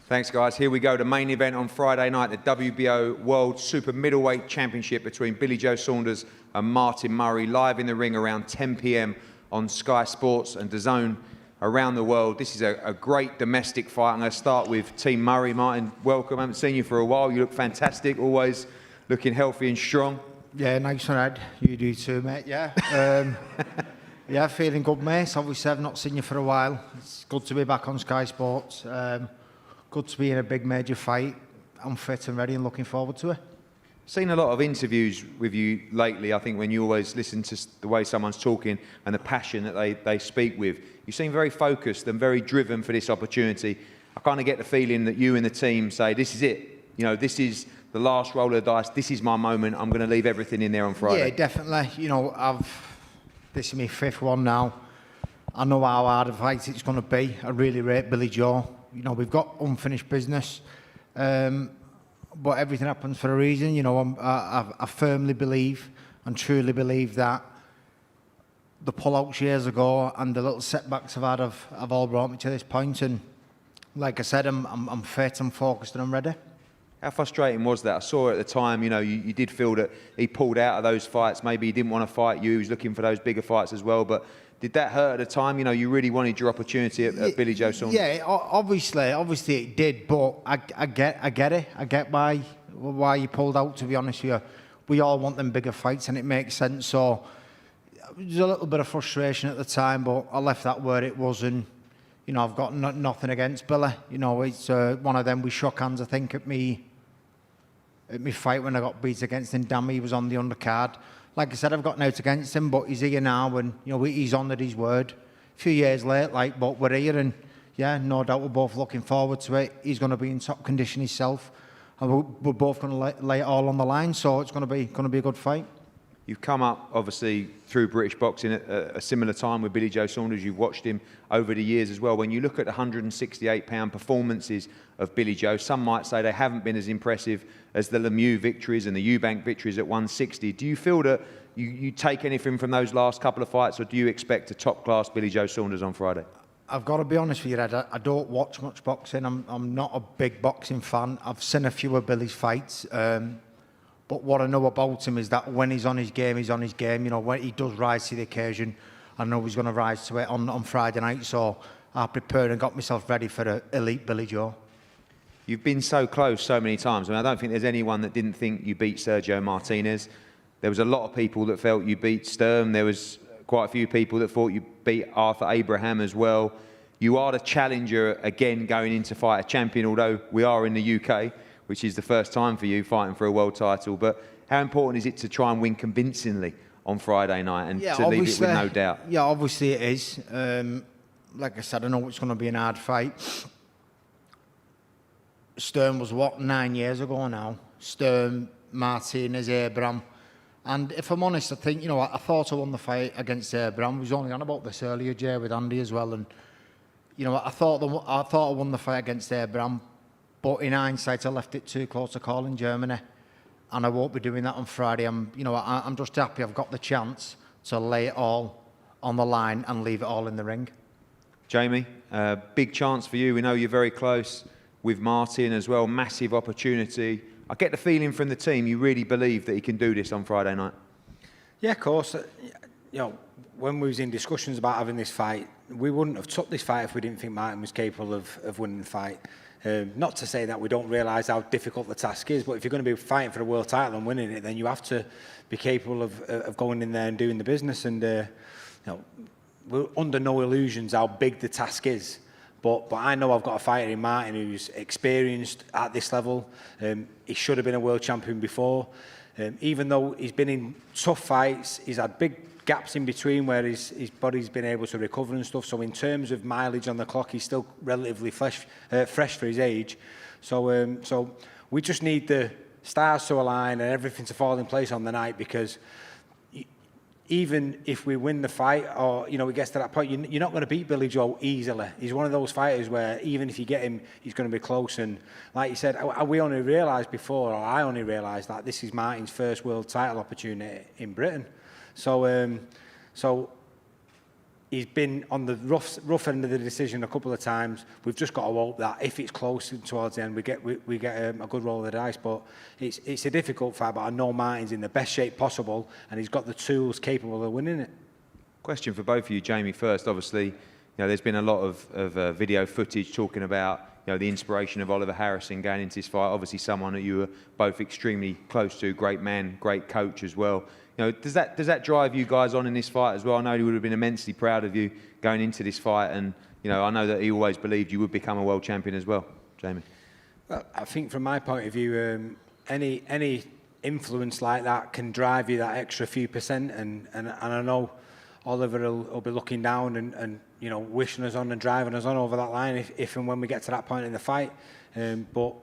Thanks, guys. Here we go. The main event on Friday night, the WBO World Super Middleweight Championship between Billy Joe Saunders and Martin Murray, live in the ring around 10 p.m. on Sky Sports and DAZN around the world. This is a great domestic fight. I'm going to start with Team Murray. Martin, welcome. I haven't seen you for a while. You look fantastic, always looking healthy and strong. Yeah, nice one, Ed. You do too, mate. Yeah. Yeah, feeling good, mate. Obviously, I've not seen you for a while. It's good to be back on Sky Sports. Good to be in a big major fight. I'm fit and ready and looking forward to it. Seen a lot of interviews with you lately. I think when you always listen to the way someone's talking and the passion that they speak with, you seem very focused and very driven for this opportunity. I kind of get the feeling that you and the team say, this is it. You know, this is the last roll of the dice. This is my moment. I'm going to leave everything in there on Friday. Yeah, definitely. You know, this is my fifth one now. I know how hard a fight it's going to be. I really rate Billy Joe. You know, we've got unfinished business, but everything happens for a reason. You know, I firmly believe and truly believe that the pullouts years ago and the little setbacks I've had have all brought me to this point. And like I said, I'm fit, I'm focused, and I'm ready. How frustrating was that? I saw at the time, you know, you did feel that he pulled out of those fights. Maybe he didn't want to fight you. He was looking for those bigger fights as well. But did that hurt at the time? You know, you really wanted your opportunity at Billy Joe Saunders. Yeah, obviously it did. But I get it. I get why you pulled out. To be honest with you, we all want them bigger fights, and it makes sense. So there's a little bit of frustration at the time, but I left that where it was. And you know, I've got nothing against Billy. You know, it's one of them. We shook hands, I think, at me fight when I got beat against him. Damn, he was on the undercard. Like I said, I've got nothing against him, but he's here now, and you know he's honoured his word. A few years late, but we're here, and yeah, no doubt we're both looking forward to it. He's going to be in top condition himself, and we're both going to lay it all on the line. So it's going to be a good fight. You've come up, obviously, through British boxing at a similar time with Billy Joe Saunders. You've watched him over the years as well. When you look at the 168-pound performances of Billy Joe, some might say they haven't been as impressive as the Lemieux victories and the Eubank victories at 160. Do you feel that you take anything from those last couple of fights, or do you expect a top-class Billy Joe Saunders on Friday? I've got to be honest with you, Ed. I don't watch much boxing. I'm not a big boxing fan. I've seen a few of Billy's fights. But what I know about him is that when he's on his game, he's on his game. You know, when he does rise to the occasion, I know he's going to rise to it on Friday night. So I prepared and got myself ready for the elite Billy Joe. You've been so close so many times. I mean, I don't think there's anyone that didn't think you beat Sergio Martinez. There was a lot of people that felt you beat Sturm. There was quite a few people that thought you beat Arthur Abraham as well. You are the challenger again going in to fight a champion, although we are in the UK, which is the first time for you fighting for a world title. But how important is it to try and win convincingly on Friday night and to leave it with no doubt? Yeah, obviously it is. Like I said, I know it's going to be an hard fight. Sturm was, 9 years ago now? Sturm, Martinez, Abraham. And if I'm honest, I think, you know, I thought I won the fight against Abraham. I was only on about this earlier, Jay, with Andy as well. And, you know, I thought I won the fight against Abraham. But in hindsight, I left it too close to call in Germany, and I won't be doing that on Friday. I'm just happy I've got the chance to lay it all on the line and leave it all in the ring. Jamie, big chance for you. We know you're very close with Martin as well. Massive opportunity. I get the feeling from the team you really believe that he can do this on Friday night. Yeah, of course. You know, when we was in discussions about having this fight, we wouldn't have took this fight if we didn't think Martin was capable of winning the fight. Not to say that we don't realise how difficult the task is, but if you're going to be fighting for a world title and winning it, then you have to be capable of going in there and doing the business. And you know, we're under no illusions how big the task is. But I know I've got a fighter in Martin who's experienced at this level. He should have been a world champion before. Even though he's been in tough fights, he's had big gaps in between where his body's been able to recover and stuff. So in terms of mileage on the clock, he's still relatively fresh for his age. So we just need the stars to align and everything to fall in place on the night, because even if we win the fight, or you know, it gets to that point, you're not going to beat Billy Joe easily. He's one of those fighters where even if you get him, he's going to be close. And like you said, we only realised before, or I only realised that this is Martin's first world title opportunity in Britain. So he's been on the rough end of the decision a couple of times. We've just got to hope that if it's close towards the end, we get a good roll of the dice. But it's a difficult fight. But I know Martin's in the best shape possible, and he's got the tools capable of winning it. Question for both of you, Jamie. First, obviously, there's been a lot of video footage talking about the inspiration of Oliver Harrison going into this fight. Obviously, someone that you were both extremely close to, great man, great coach as well. Does that drive you guys on in this fight as well? I know he would have been immensely proud of you going into this fight, and I know that he always believed you would become a world champion as well, Jamie. Well, I think from my point of view, any influence like that can drive you that extra few percent, and I know Oliver will be looking down and wishing us on and driving us on over that line if and when we get to that point in the fight. But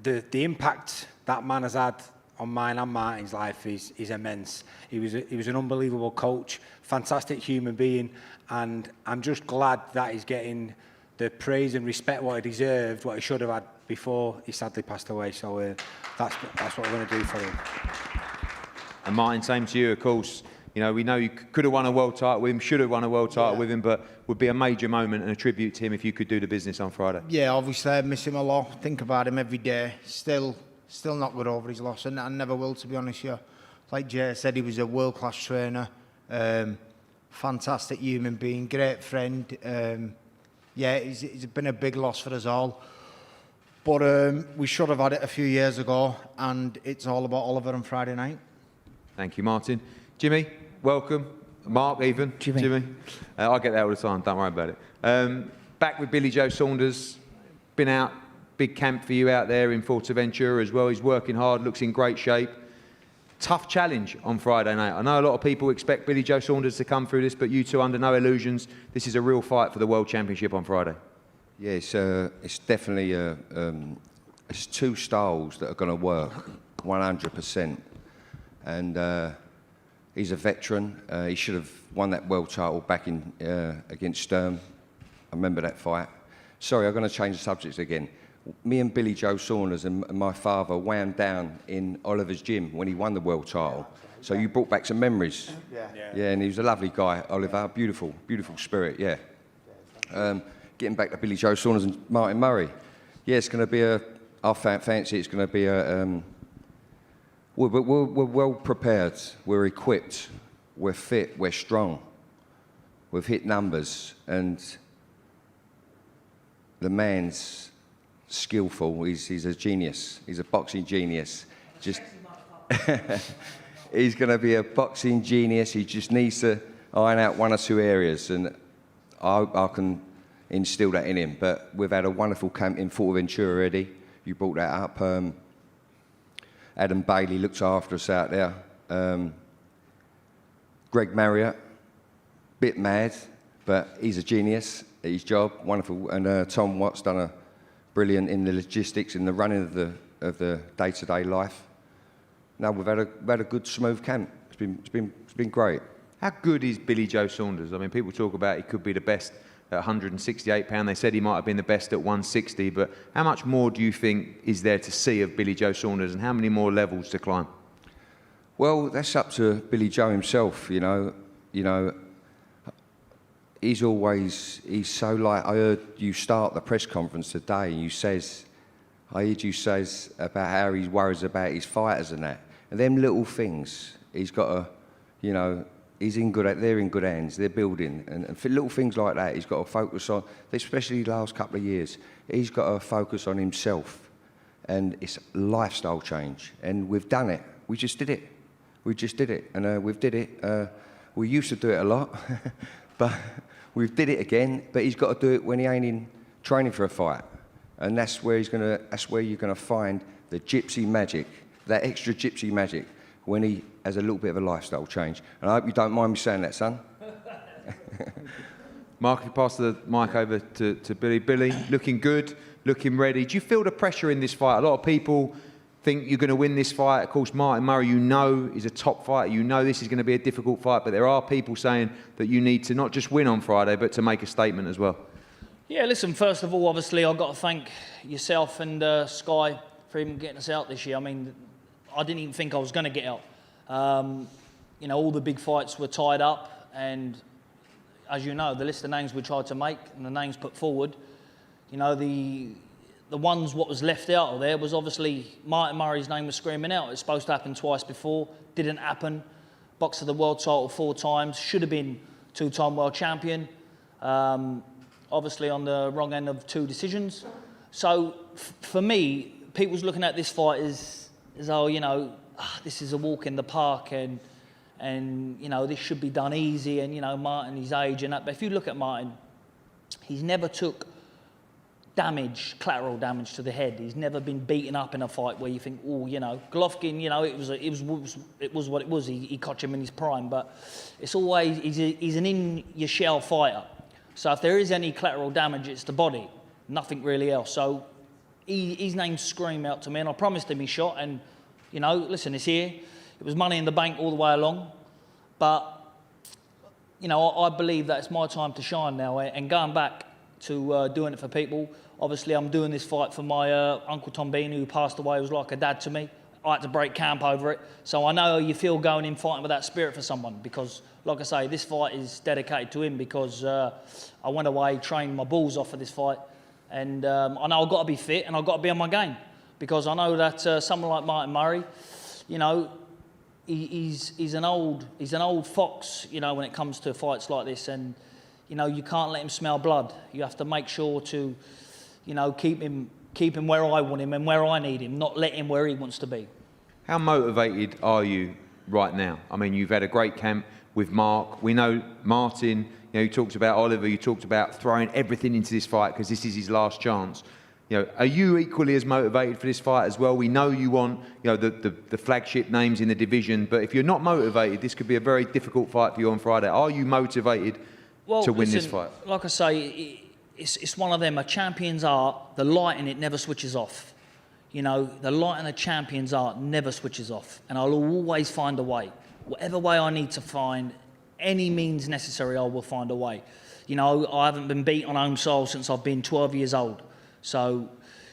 the impact that man has had on mine and Martin's life is immense. He was an unbelievable coach, fantastic human being, and I'm just glad that he's getting the praise and respect what he deserved, what he should have had before he sadly passed away. So that's what we're going to do for him. And Martin, same to you, of course. We know you could have won a world title with him, should have won a world title with him, but would be a major moment and a tribute to him if you could do the business on Friday. Yeah, obviously I miss him a lot. Think about him every day. Still not got over his loss, and I never will, to be honest with you. Like Jay said, he was a world-class trainer, fantastic human being, great friend. He's been a big loss for us all. But we should have had it a few years ago, and it's all about Oliver on Friday night. Thank you, Martin. Jimmy, welcome. Mark, even. Jimmy. I get that all the time, don't worry about it. Back with Billy Joe Saunders. Been out, big camp for you out there in Fuerteventura as well. He's working hard, looks in great shape. Tough challenge on Friday night. I know a lot of people expect Billy Joe Saunders to come through this, but you two, under no illusions, this is a real fight for the World Championship on Friday. Yeah, it's definitely it's two styles that are going to work 100%. And he's a veteran. He should have won that world title back in against Sturm. I remember that fight. Sorry, I'm going to change the subject again. Me and Billy Joe Saunders and my father wound down in Oliver's gym when he won the world title. So you brought back some memories. Yeah, and he was a lovely guy, Oliver. Beautiful spirit, yeah. Getting back to Billy Joe Saunders and Martin Murray. Yeah, it's going to be I fancy it's going to be we're well prepared, we're equipped, we're fit, we're strong. We've hit numbers, and the man's skillful. He's a genius. He's a boxing genius. He's going to be a boxing genius. He just needs to iron out one or two areas, and I can instill that in him. But we've had a wonderful camp in Fuerteventura already. You brought that up. Adam Bailey looks after us out there. Greg Marriott, bit mad, but he's a genius at his job, wonderful. And Tom Watt's done a brilliant in the logistics, in the running of the day-to-day life. No, we've had a good, smooth camp. It's been great. How good is Billy Joe Saunders? I mean, people talk about he could be the best at 168 pounds. They said he might have been the best at 160, but how much more do you think is there to see of Billy Joe Saunders, and how many more levels to climb? Well, that's up to Billy Joe himself, He's so like, I heard you start the press conference today and I heard you says about how he worries about his fighters and that. And them little things, he's got to, they're in good hands, they're building. And for little things like that, he's got to focus on, especially the last couple of years, he's got to focus on himself. And it's a lifestyle change. And we've done it. We just did it. And we've did it. We used to do it a lot, but we've did it again. But he's got to do it when he ain't in training for a fight. And that's where you're gonna find the gypsy magic, that extra gypsy magic, when he has a little bit of a lifestyle change. And I hope you don't mind me saying that, son. Mark, if you pass the mic over to Billy. Billy, looking good, looking ready. Do you feel the pressure in this fight? A lot of people think you're going to win this fight. Of course, Martin Murray, is a top fighter. This is going to be a difficult fight, but there are people saying that you need to not just win on Friday, but to make a statement as well. Yeah, listen, first of all, obviously, I've got to thank yourself and Sky for even getting us out this year. I mean, I didn't even think I was going to get out. All the big fights were tied up, and, as you know, the list of names we tried to make and the names put forward, you know, the ones what was left out of there was obviously Martin Murray's name was screaming out. It's supposed to happen twice before, didn't happen. Boxer the world title 4 times, should have been 2-time world champion. Obviously on the wrong end of 2 decisions. So for me, people's looking at this fight as oh, you know, this is a walk in the park and you know, this should be done easy, and you know, Martin, his age and that. But if you look at Martin, he's never took damage, collateral damage to the head. He's never been beaten up in a fight where you think, oh, you know, Golovkin, you know, it was what it was. He caught him in his prime, but it's always he's an in-your-shell fighter. So if there is any collateral damage, it's the body, nothing really else. So his name screamed out to me, and I promised him his shot. And you know, listen, it's here. It was money in the bank all the way along, but you know, I believe that it's my time to shine now. And going back to doing it for people. Obviously, I'm doing this fight for my Uncle Tom Bean, who passed away, was like a dad to me. I had to break camp over it. So I know how you feel going in fighting with that spirit for someone, because, like I say, this fight is dedicated to him, because I went away, trained my balls off for this fight. And I know I've got to be fit and I've got to be on my game, because I know that someone like Martin Murray, you know, he's an old fox, you know, when it comes to fights like this. And you know, you can't let him smell blood. You have to make sure to, you know, keep him where I want him and where I need him, not let him where he wants to be. How motivated are you right now? I mean, you've had a great camp with Mark. We know Martin, you know, you talked about Oliver, you talked about throwing everything into this fight because this is his last chance. You know, are you equally as motivated for this fight as well? We know you want, you know, the flagship names in the division, but if you're not motivated, this could be a very difficult fight for you on Friday. Are you motivated to win this fight? Like I say, it's one of them. A champion's art, the light in it never switches off. You know, the light in a champion's art never switches off. And I'll always find a way. Whatever way I need to find, any means necessary, I will find a way. You know, I haven't been beat on home soil since I've been 12 years old. So,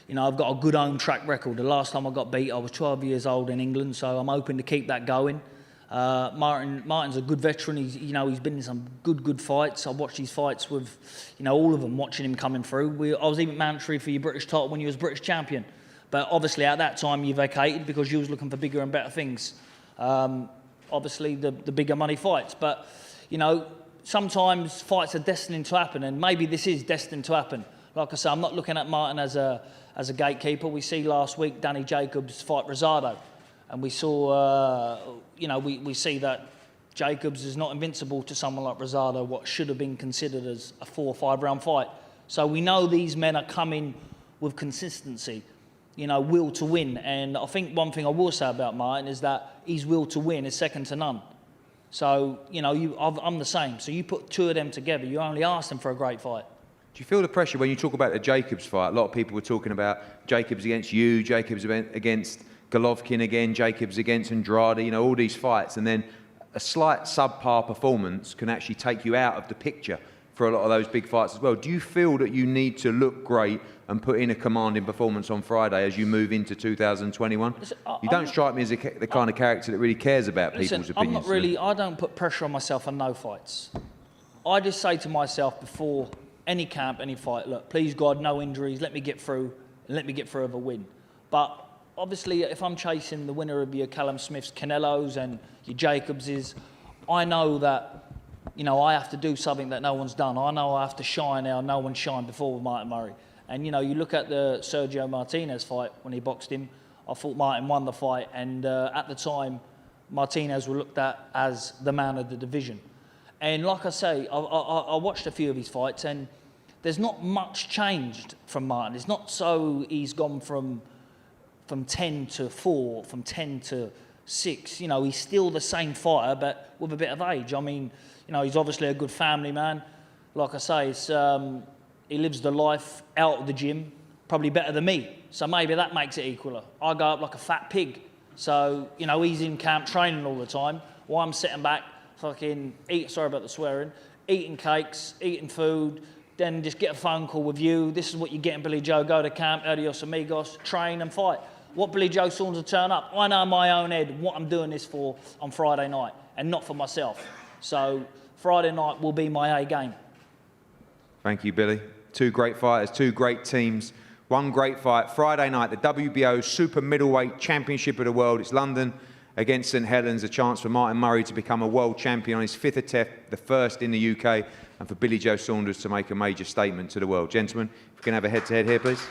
you know, I've got a good home track record. The last time I got beat, I was 12 years old in England, so I'm hoping to keep that going. Martin's a good veteran. He's been in some good fights. I've watched his fights with, you know, all of them, watching him coming through. I was even mandatory for your British title when you was British champion. But obviously at that time you vacated because you was looking for bigger and better things. Obviously the bigger money fights. But, you know, sometimes fights are destined to happen, and maybe this is destined to happen. Like I say, I'm not looking at Martin as a gatekeeper. We see last week Danny Jacobs fight Rosado. And we saw, we see that Jacobs is not invincible to someone like Rosado, what should have been considered as a 4 or 5 round fight. So we know these men are coming with consistency, you know, will to win. And I think one thing I will say about Martin is that his will to win is second to none. So, you know, I'm the same. So you put 2 of them together, you only ask them for a great fight. Do you feel the pressure when you talk about the Jacobs fight? A lot of people were talking about Jacobs against you, Jacobs against Golovkin again, Jacobs against Andrade, you know, all these fights. And then a slight subpar performance can actually take you out of the picture for a lot of those big fights as well. Do you feel that you need to look great and put in a commanding performance on Friday as you move into 2021? You don't strike me as the kind of character that really cares about people's opinions. I don't put pressure on myself on no fights. I just say to myself before any camp, any fight, look, please God, no injuries, let me get through, and let me get through with a win. But obviously, if I'm chasing the winner of your Callum Smith's, Canelos and your Jacobs's, I know that, you know, I have to do something that no one's done. I know I have to shine how no one shined before with Martin Murray. And, you know, you look at the Sergio Martinez fight when he boxed him, I thought Martin won the fight. And at the time, Martinez was looked at as the man of the division. And like I say, I watched a few of his fights, and there's not much changed from Martin. It's not so he's gone from 10 to 4, from 10 to 6. You know, he's still the same fighter, but with a bit of age. I mean, you know, he's obviously a good family man. Like I say, it's, he lives the life out of the gym, probably better than me. So maybe that makes it equaler. I go up like a fat pig. So, you know, he's in camp training all the time, while I'm sitting back, sorry about the swearing, eating cakes, eating food, then just get a phone call with you. This is what you're getting, Billy Joe. Go to camp, adios amigos, train and fight. What Billy Joe Saunders turn up? I know in my own head what I'm doing this for on Friday night, and not for myself. So Friday night will be my A game. Thank you, Billy. Two great fighters, two great teams. One great fight. Friday night, the WBO Super Middleweight Championship of the World. It's London against St Helens. A chance for Martin Murray to become a world champion on his 5th attempt, the first in the UK, and for Billy Joe Saunders to make a major statement to the world. Gentlemen, if we can have a head-to-head here, please.